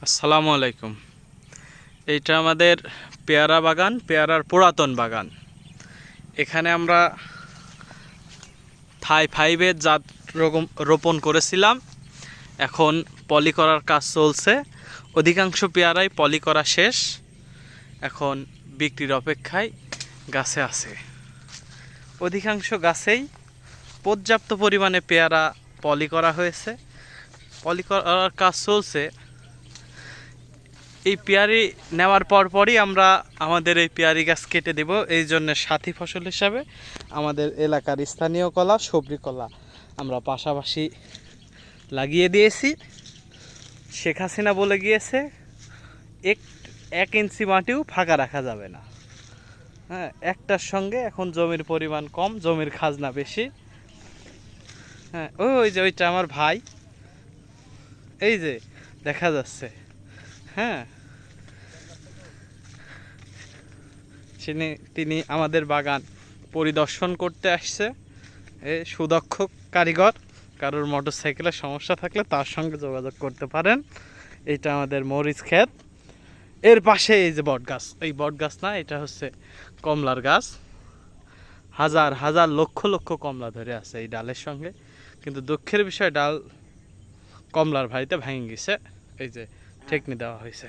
আসসালামু আলাইকুম। এইটা আমাদের পেয়ারা বাগান, পেয়ারার পুরাতন বাগান। এখানে আমরা থাই ফাইভের জাত রোপণ করেছিলাম। এখন পলি করার কাজ চলছে। অধিকাংশ পেয়ারাই পলি করা শেষ, এখন বিক্রির অপেক্ষায় গাছে আছে। অধিকাংশ গাছেই পর্যাপ্ত পরিমাণে পেয়ারা পলি করা হয়েছে, পলি করার কাজ চলছে। এই পেয়ারি নেওয়ার পরই আমরা আমাদের এই পেয়ারি গাছ কেটে দেব। এই জন্য সাথী ফসল হিসাবে আমাদের এলাকার স্থানীয় কলা, সবজি কলা আমরা পাশাপাশি লাগিয়ে দিয়েছি। শেখ হাসিনা বলে গিয়েছে, এক ইঞ্চি মাটিও ফাঁকা রাখা যাবে না। হ্যাঁ, একটার সঙ্গে এখন জমির পরিমাণ কম, জমির খাজনা বেশি। হ্যাঁ, ওই যে ওইটা আমার ভাই, এই যে দেখা যাচ্ছে। হ্যাঁ, তিনি আমাদের বাগান পরিদর্শন করতে আসছে। সুদক্ষ কারিগর। কারোর মোটর সাইকেলের সমস্যা থাকলে তার সঙ্গে যোগাযোগ করতে পারেন। এটা আমাদের মরিচ ক্ষেত। এর পাশে এই যে বট গাছ, এই বট গাছ না, এটা হচ্ছে কমলার গাছ। হাজার হাজার লক্ষ লক্ষ কমলা ধরে আছে এই ডালের সঙ্গে, কিন্তু দুঃখের বিষয় ডাল কমলার ভাইতে ভেঙে গেছে। এই যে ঠেকনি দেওয়া হয়েছে।